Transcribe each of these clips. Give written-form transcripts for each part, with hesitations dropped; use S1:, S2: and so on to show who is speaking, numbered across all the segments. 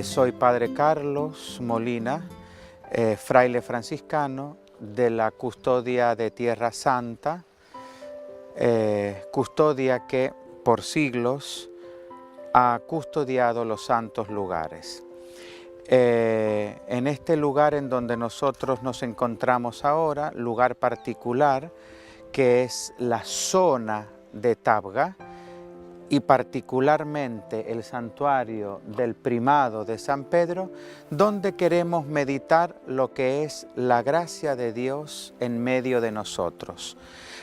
S1: Soy Padre Carlos Molina, fraile franciscano de la Custodia de Tierra Santa, custodia que por siglos ha custodiado los santos lugares. En este lugar en donde nosotros nos encontramos ahora, lugar particular, que es la zona de Tabga, y particularmente el santuario del Primado de San Pedro, donde queremos meditar lo que es la gracia de Dios en medio de nosotros.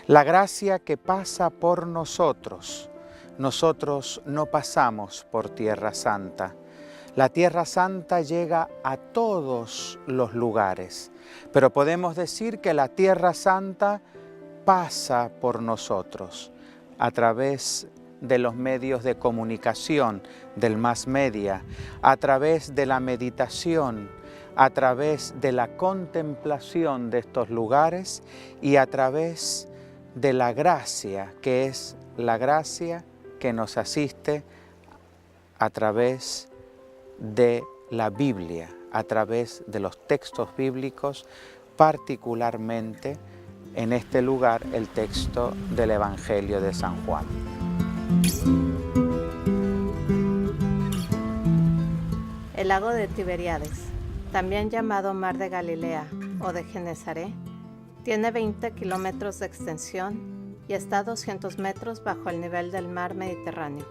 S1: La gracia que pasa por nosotros. Nosotros no pasamos por Tierra Santa. La Tierra Santa llega a todos los lugares, pero podemos decir que la Tierra Santa pasa por nosotros a través de los medios de comunicación, del mass media, a través de la meditación, a través de la contemplación de estos lugares y a través de la gracia, que es la gracia que nos asiste a través de la Biblia, a través de los textos bíblicos, particularmente en este lugar el texto del Evangelio de San Juan.
S2: El lago de Tiberíades, también llamado Mar de Galilea o de Genesaret, tiene 20 kilómetros de extensión y está a 200 metros bajo el nivel del mar Mediterráneo.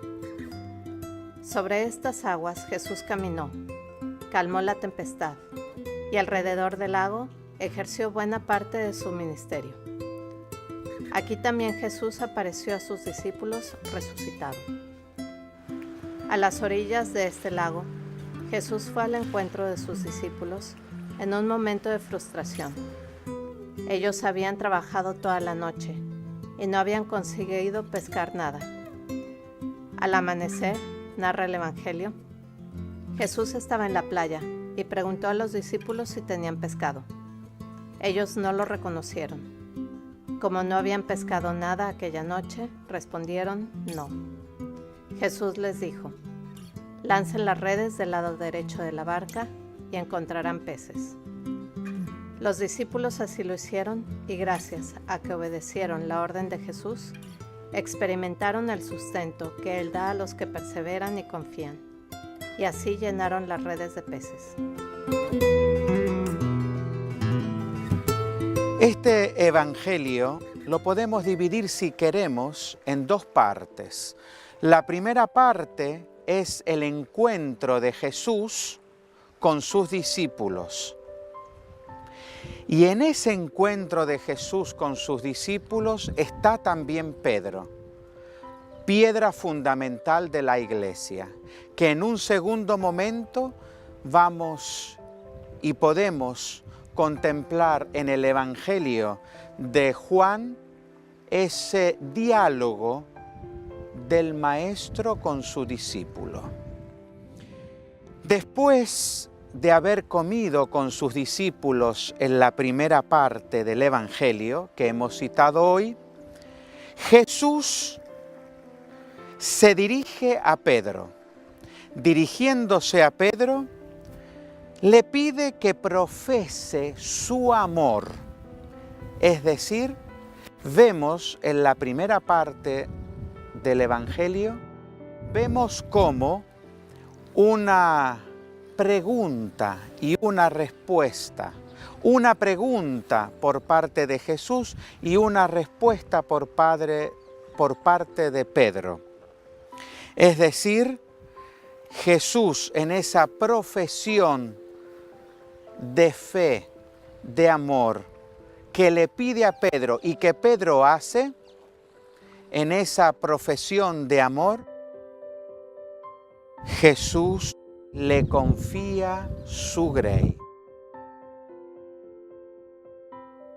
S2: Sobre estas aguas Jesús caminó, calmó la tempestad y alrededor del lago ejerció buena parte de su ministerio. Aquí también Jesús apareció a sus discípulos resucitado. A las orillas de este lago, Jesús fue al encuentro de sus discípulos en un momento de frustración. Ellos habían trabajado toda la noche y no habían conseguido pescar nada. Al amanecer, narra el Evangelio, Jesús estaba en la playa y preguntó a los discípulos si tenían pescado. Ellos no lo reconocieron. Como no habían pescado nada aquella noche, respondieron no. Jesús les dijo, lancen las redes del lado derecho de la barca y encontrarán peces. Los discípulos así lo hicieron y gracias a que obedecieron la orden de Jesús, experimentaron el sustento que Él da a los que perseveran y confían, y así llenaron las redes de peces.
S1: Este Evangelio lo podemos dividir, si queremos, en dos partes. La primera parte es el encuentro de Jesús con sus discípulos. Y en ese encuentro de Jesús con sus discípulos está también Pedro, piedra fundamental de la Iglesia, que en un segundo momento vamos y podemos contemplar en el Evangelio de Juan ese diálogo del Maestro con su discípulo. Después de haber comido con sus discípulos en la primera parte del Evangelio que hemos citado hoy, Jesús se dirige a Pedro. Dirigiéndose a Pedro, le pide que profese su amor. Es decir, vemos en la primera parte del Evangelio, vemos cómo una pregunta y una respuesta. Una pregunta por parte de Jesús y una respuesta por parte de Pedro. Es decir, Jesús en esa profesión de fe, de amor, que le pide a Pedro y que Pedro hace, en esa profesión de amor, Jesús le confía su grey.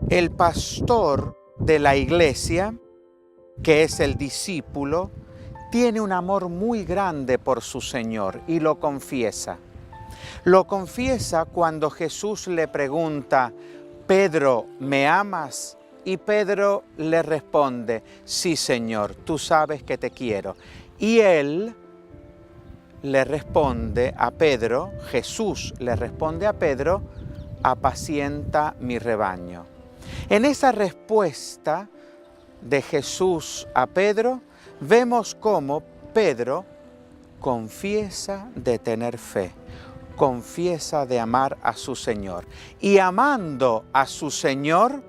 S1: El pastor de la iglesia, que es el discípulo, tiene un amor muy grande por su Señor y lo confiesa. Lo confiesa cuando Jesús le pregunta, Pedro, ¿me amas? Y Pedro le responde, sí, Señor, tú sabes que te quiero. Y él le responde a Pedro, Jesús le responde a Pedro, apacienta mi rebaño. En esa respuesta de Jesús a Pedro, vemos cómo Pedro confiesa de tener fe, confiesa de amar a su Señor. Y amando a su Señor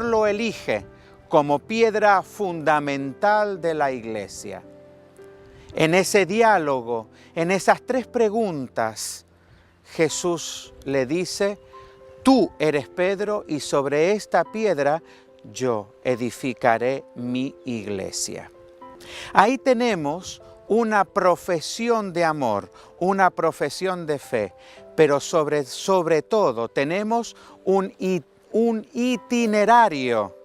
S1: lo elige como piedra fundamental de la iglesia. En ese diálogo, en esas tres preguntas, Jesús le dice, tú eres Pedro y sobre esta piedra yo edificaré mi iglesia. Ahí tenemos una profesión de amor, una profesión de fe, pero sobre todo tenemos un itinerario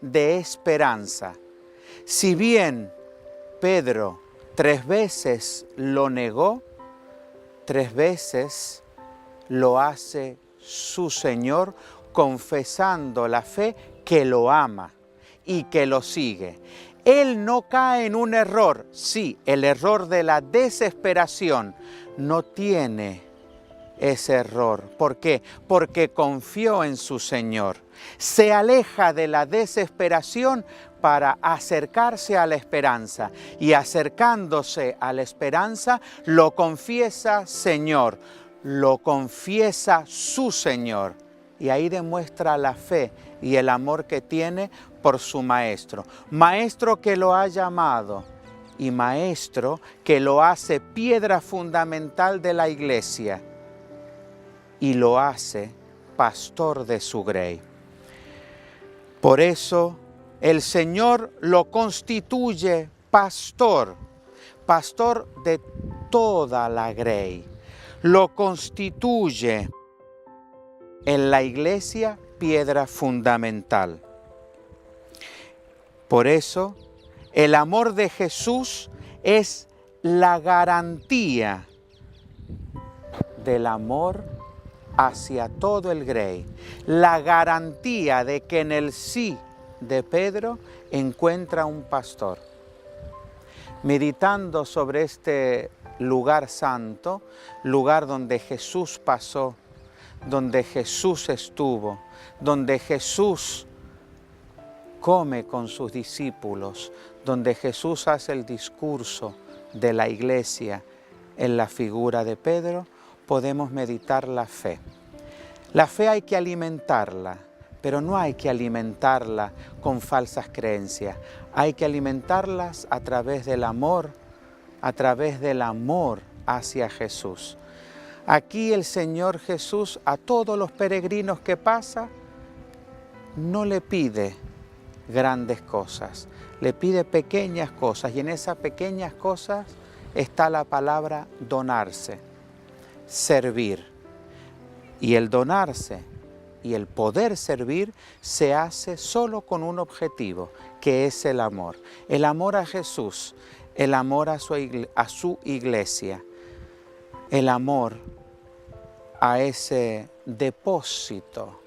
S1: de esperanza. Si bien Pedro 3 veces lo negó, 3 veces lo hace su Señor, confesando la fe que lo ama y que lo sigue. Él no cae en un error, sí, el error de la desesperación. No tiene ese error. ¿Por qué? Porque confió en su Señor. Se aleja de la desesperación para acercarse a la esperanza. Y acercándose a la esperanza, lo confiesa Señor, lo confiesa su Señor. Y ahí demuestra la fe y el amor que tiene por su Maestro. Maestro que lo ha llamado y Maestro que lo hace piedra fundamental de la iglesia y lo hace pastor de su grey. Por eso el Señor lo constituye pastor, pastor de toda la grey. Lo constituye en la iglesia piedra fundamental. Por eso, el amor de Jesús es la garantía del amor hacia todo el grey. La garantía de que en el sí de Pedro encuentra un pastor. Meditando sobre este lugar santo, lugar donde Jesús pasó, donde Jesús estuvo, donde Jesús come con sus discípulos, donde Jesús hace el discurso de la iglesia en la figura de Pedro, podemos meditar la fe. La fe hay que alimentarla, pero no hay que alimentarla con falsas creencias. Hay que alimentarlas a través del amor hacia Jesús. Aquí el Señor Jesús a todos los peregrinos que pasa no le pide grandes cosas, le pide pequeñas cosas y en esas pequeñas cosas está la palabra donarse, servir. Y el donarse y el poder servir se hace solo con un objetivo, que es el amor. El amor a Jesús, el amor a su iglesia, el amor a ese depósito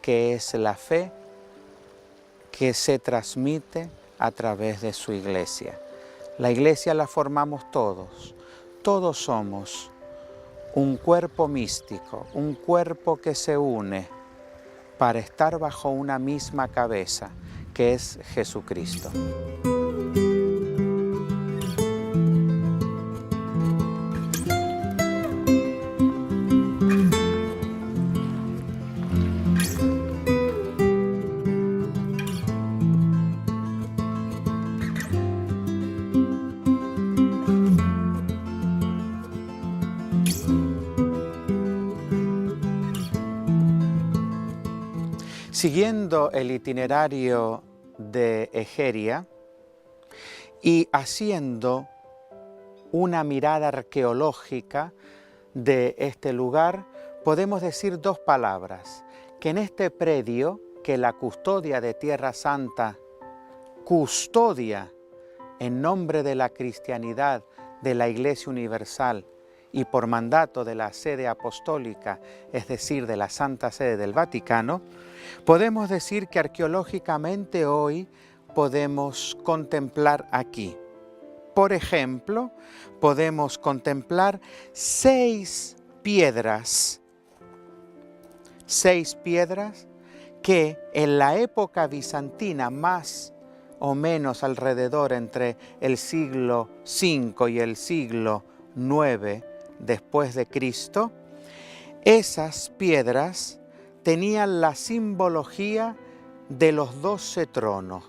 S1: que es la fe que se transmite a través de su iglesia. La iglesia la formamos todos, todos somos un cuerpo místico, un cuerpo que se une para estar bajo una misma cabeza, que es Jesucristo. Siguiendo el itinerario de Egeria y haciendo una mirada arqueológica de este lugar, podemos decir 2 palabras, que en este predio que la custodia de Tierra Santa custodia en nombre de la cristianidad de la Iglesia Universal y por mandato de la sede apostólica, es decir, de la Santa Sede del Vaticano, podemos decir que arqueológicamente hoy podemos contemplar aquí por ejemplo, podemos contemplar 6 piedras que en la época bizantina, más o menos alrededor entre el siglo V y el siglo IX después de Cristo, esas piedras tenían la simbología de los 12 tronos.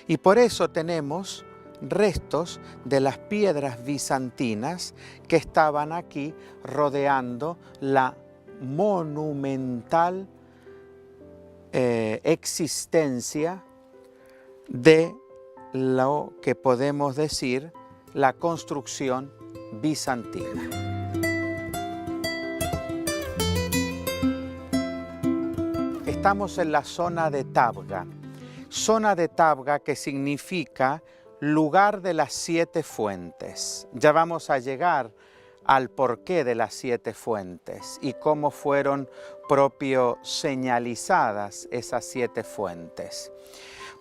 S1: Y por eso tenemos restos de las piedras bizantinas que estaban aquí rodeando la monumental existencia de lo que podemos decir la construcción bizantina. Estamos en la zona de Tabga que significa lugar de las 7 fuentes. Ya vamos a llegar al porqué de las 7 fuentes y cómo fueron señalizadas esas 7 fuentes.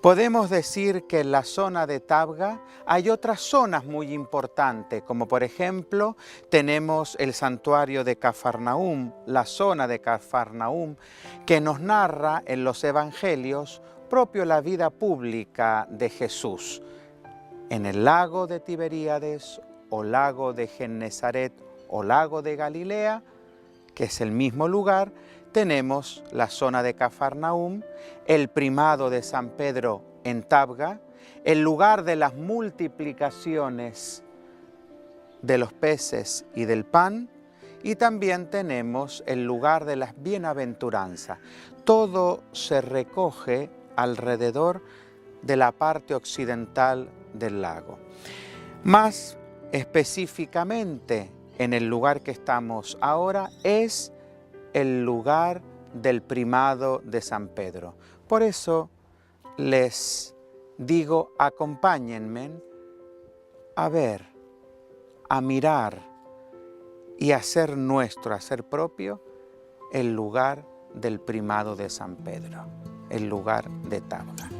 S1: Podemos decir que en la zona de Tabga hay otras zonas muy importantes, como por ejemplo tenemos el santuario de Cafarnaúm, la zona de Cafarnaúm, que nos narra en los evangelios propio la vida pública de Jesús. En el lago de Tiberíades o lago de Gennesaret o lago de Galilea, que es el mismo lugar, tenemos la zona de Cafarnaúm, el primado de San Pedro en Tabga, el lugar de las multiplicaciones de los peces y del pan, y también tenemos el lugar de las bienaventuranzas. Todo se recoge alrededor de la parte occidental del lago. Más específicamente, en el lugar que estamos ahora, es el lugar del primado de San Pedro. Por eso les digo, acompáñenme a ver, a mirar y a hacer nuestro, a hacer propio el lugar del primado de San Pedro, el lugar de Tabga.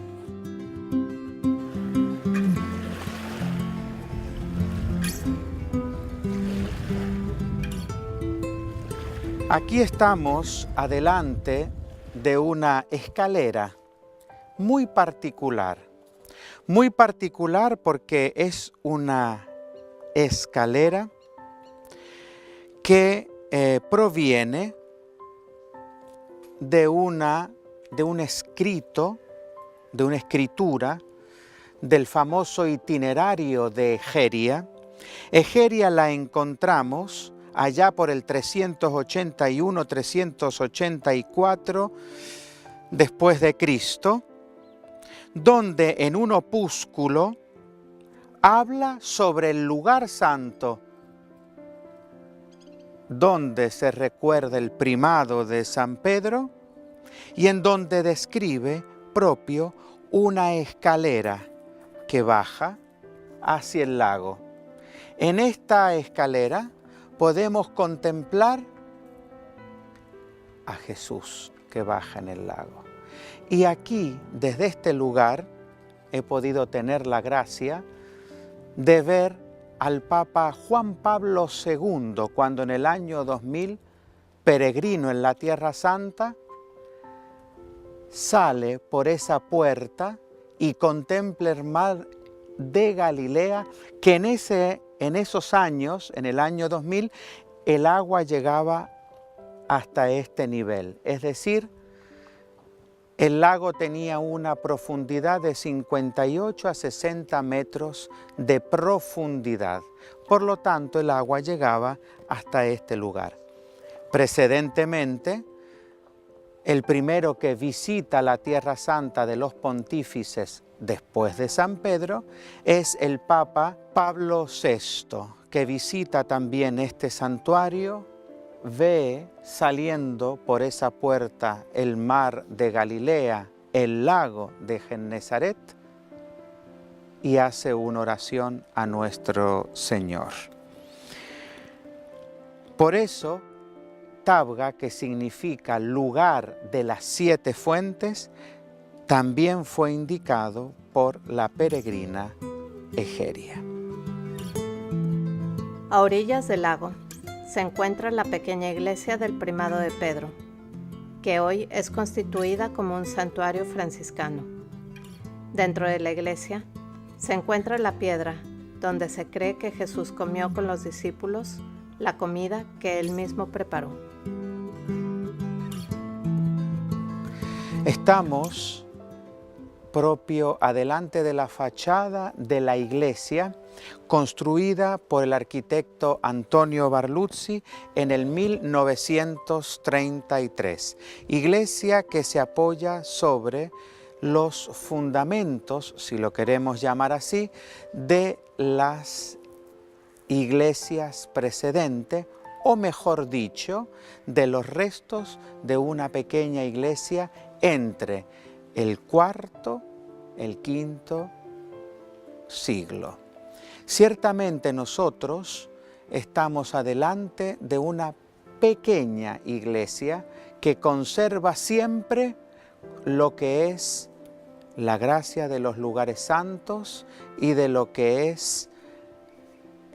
S1: Aquí estamos adelante de una escalera muy particular porque es una escalera que proviene de una escritura del famoso itinerario de Egeria. Egeria la encontramos allá por el 381-384 después de Cristo, donde en un opúsculo habla sobre el lugar santo donde se recuerda el primado de San Pedro y en donde describe propio una escalera que baja hacia el lago. En esta escalera podemos contemplar a Jesús que baja en el lago. Y aquí, desde este lugar, he podido tener la gracia de ver al Papa Juan Pablo II, cuando en el año 2000, peregrino en la Tierra Santa, sale por esa puerta y contempla el mar de Galilea, que en esos años, en el año 2000, el agua llegaba hasta este nivel. Es decir, el lago tenía una profundidad de 58 a 60 metros de profundidad. Por lo tanto, el agua llegaba hasta este lugar. Precedentemente, el primero que visita la Tierra Santa de los pontífices después de San Pedro es el Papa Pablo VI, que visita también este santuario, ve saliendo por esa puerta el mar de Galilea, el lago de Gennesaret, y hace una oración a nuestro Señor. Por eso, Tabga, que significa lugar de las 7 fuentes, también fue indicado por la peregrina Egeria.
S2: A orillas del lago se encuentra la pequeña iglesia del Primado de Pedro, que hoy es constituida como un santuario franciscano. Dentro de la iglesia se encuentra la piedra donde se cree que Jesús comió con los discípulos la comida que él mismo preparó.
S1: Estamos propio adelante de la fachada de la iglesia construida por el arquitecto Antonio Barluzzi en el 1933. Iglesia que se apoya sobre los fundamentos, si lo queremos llamar así, de las iglesias precedentes, o mejor dicho, de los restos de una pequeña iglesia entre el cuarto, el quinto siglo. Ciertamente nosotros estamos adelante de una pequeña iglesia que conserva siempre lo que es la gracia de los lugares santos y de lo que es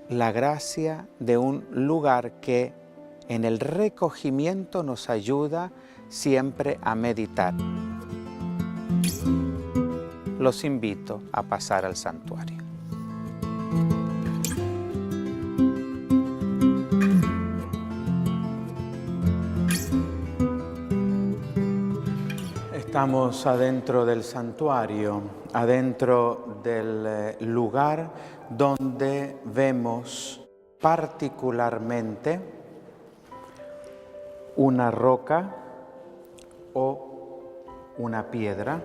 S1: la gracia de un lugar que en el recogimiento nos ayuda siempre a meditar. Los invito a pasar al santuario. Estamos adentro del santuario, adentro del lugar donde vemos particularmente una roca o una piedra,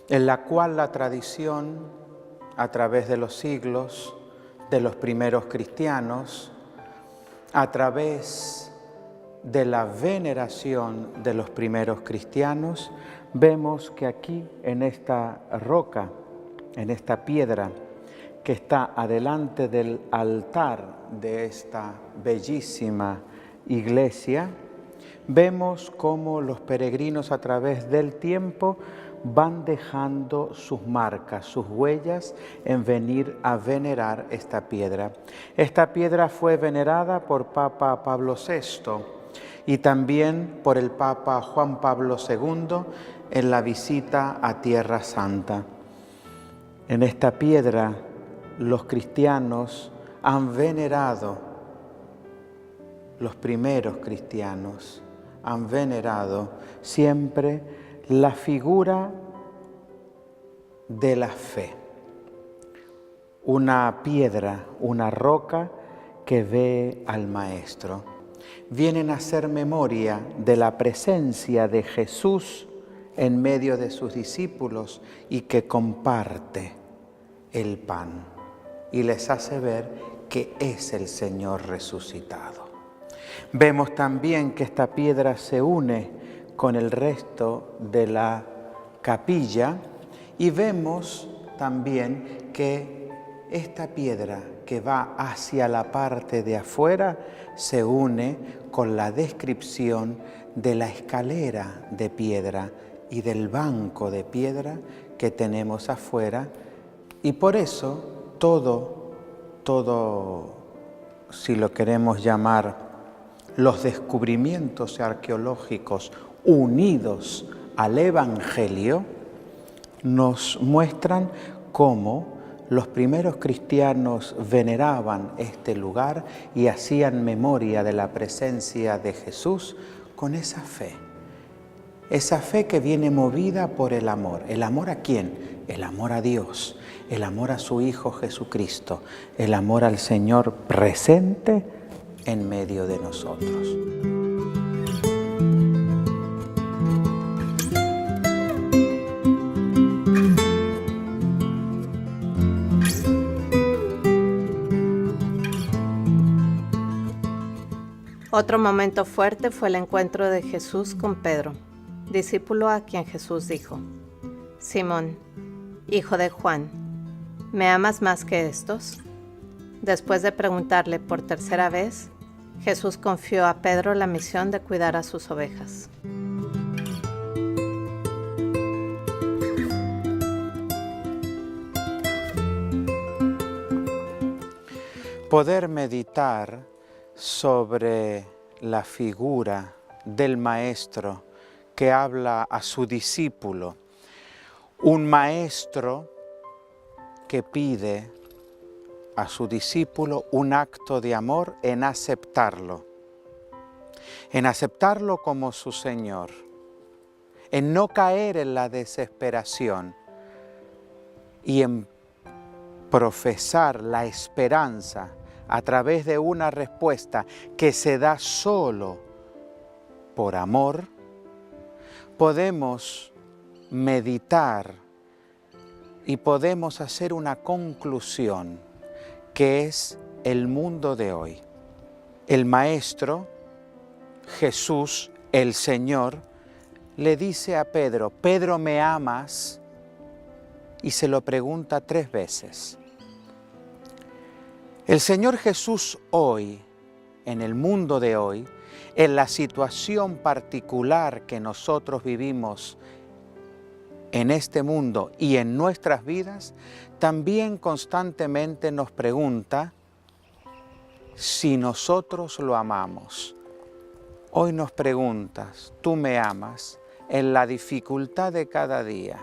S1: en la cual la tradición, a través de los siglos, de los primeros cristianos, a través de la veneración de los primeros cristianos, vemos que aquí, en esta roca, en esta piedra que está adelante del altar de esta bellísima iglesia, vemos cómo los peregrinos a través del tiempo van dejando sus marcas, sus huellas en venir a venerar esta piedra. Esta piedra fue venerada por Papa Pablo VI y también por el Papa Juan Pablo II en la visita a Tierra Santa. En esta piedra los cristianos han venerado, los primeros cristianos han venerado siempre la figura de la fe. Una piedra, una roca que ve al Maestro. Vienen a hacer memoria de la presencia de Jesús en medio de sus discípulos y que comparte el pan y les hace ver que es el Señor resucitado. Vemos también que esta piedra se une con el resto de la capilla y vemos también que esta piedra que va hacia la parte de afuera se une con la descripción de la escalera de piedra y del banco de piedra que tenemos afuera, y por eso todo, si lo queremos llamar, los descubrimientos arqueológicos unidos al Evangelio nos muestran cómo los primeros cristianos veneraban este lugar y hacían memoria de la presencia de Jesús con esa fe que viene movida por el amor. ¿El amor a quién? El amor a Dios, el amor a su Hijo Jesucristo, el amor al Señor presente en medio de nosotros.
S2: Otro momento fuerte fue el encuentro de Jesús con Pedro, discípulo a quien Jesús dijo: Simón, hijo de Juan, ¿me amas más que estos? Después de preguntarle por tercera vez, Jesús confió a Pedro la misión de cuidar a sus ovejas.
S1: poder meditar sobre la figura del maestro que habla a su discípulo. Un maestro que pide a su discípulo un acto de amor en aceptarlo como su Señor, en no caer en la desesperación y en profesar la esperanza a través de una respuesta que se da solo por amor. Podemos meditar y podemos hacer una conclusión que es el mundo de hoy. El Maestro, Jesús, el Señor, le dice a Pedro, Pedro, ¿me amas? Y se lo pregunta 3 veces. El Señor Jesús hoy, en el mundo de hoy, en la situación particular que nosotros vivimos en este mundo y en nuestras vidas, también constantemente nos pregunta si nosotros lo amamos. Hoy nos preguntas, ¿tú me amas? En la dificultad de cada día,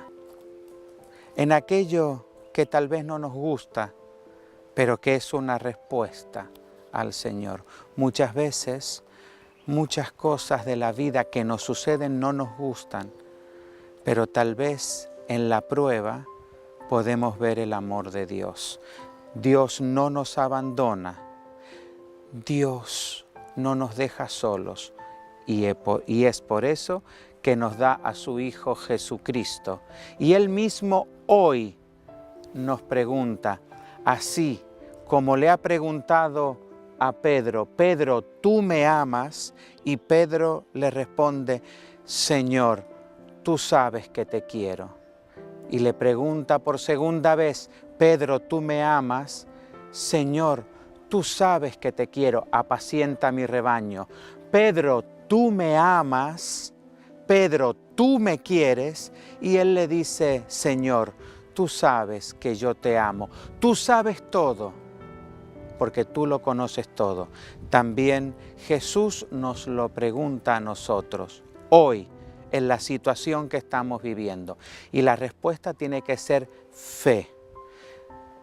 S1: en aquello que tal vez no nos gusta, pero que es una respuesta al Señor. Muchas veces, muchas cosas de la vida que nos suceden no nos gustan, pero tal vez en la prueba podemos ver el amor de Dios. Dios no nos abandona, Dios no nos deja solos y es por eso que nos da a su Hijo Jesucristo. Y Él mismo hoy nos pregunta, así como le ha preguntado a Pedro, Pedro, ¿tú me amas? Y Pedro le responde, Señor, tú sabes que te quiero. Y le pregunta por segunda vez, Pedro, ¿tú me amas? Señor, tú sabes que te quiero, apacienta mi rebaño. Pedro, ¿tú me amas? Pedro, ¿tú me quieres? Y él le dice, Señor, tú sabes que yo te amo. Tú sabes todo, porque tú lo conoces todo. También Jesús nos lo pregunta a nosotros, hoy, en la situación que estamos viviendo. Y la respuesta tiene que ser fe.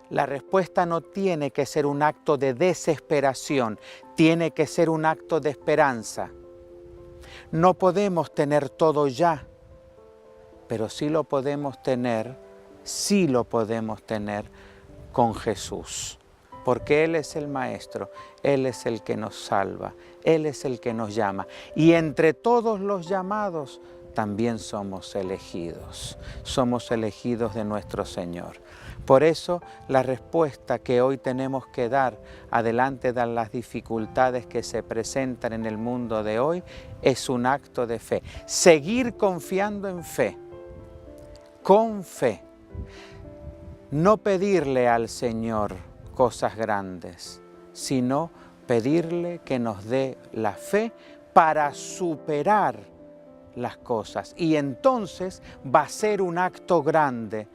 S1: La respuesta no tiene que ser un acto de desesperación, tiene que ser un acto de esperanza. No podemos tener todo ya, pero sí lo podemos tener con Jesús. Porque Él es el Maestro, Él es el que nos salva, Él es el que nos llama. Y entre todos los llamados también somos elegidos de nuestro Señor. Por eso la respuesta que hoy tenemos que dar adelante de las dificultades que se presentan en el mundo de hoy es un acto de fe. Seguir confiando en fe, con fe. No pedirle al Señor cosas grandes, sino pedirle que nos dé la fe para superar las cosas. Y entonces va a ser un acto grande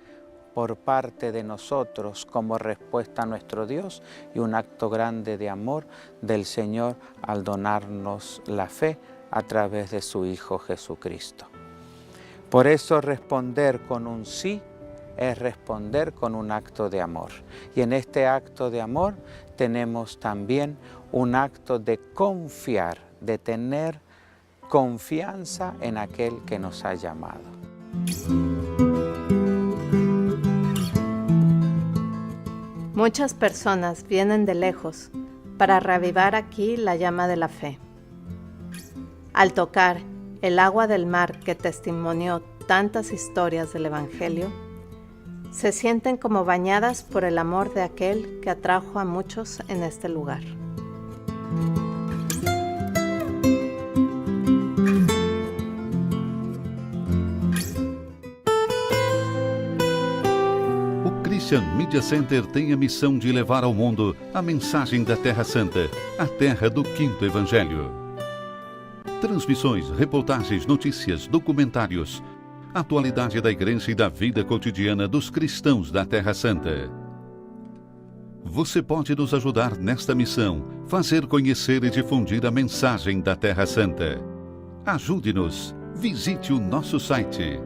S1: por parte de nosotros como respuesta a nuestro Dios y un acto grande de amor del Señor al donarnos la fe a través de su Hijo Jesucristo. Por eso responder con un sí es responder con un acto de amor. Y en este acto de amor tenemos también un acto de confiar, de tener confianza en aquel que nos ha llamado.
S2: Muchas personas vienen de lejos para reavivar aquí la llama de la fe. Al tocar el agua del mar que testimonió tantas historias del Evangelio, se sienten como bañadas por el amor de aquel que atrajo a muchos en este lugar.
S3: O Christian Media Center tem a missão de levar ao mundo a mensagem da Terra Santa, a terra do Quinto Evangelho. Transmissões, reportagens, notícias, documentários, atualidade da Igreja e da vida cotidiana dos cristãos da Terra Santa. Você pode nos ajudar nesta missão, fazer conhecer e difundir a mensagem da Terra Santa. Ajude-nos. Visite o nosso site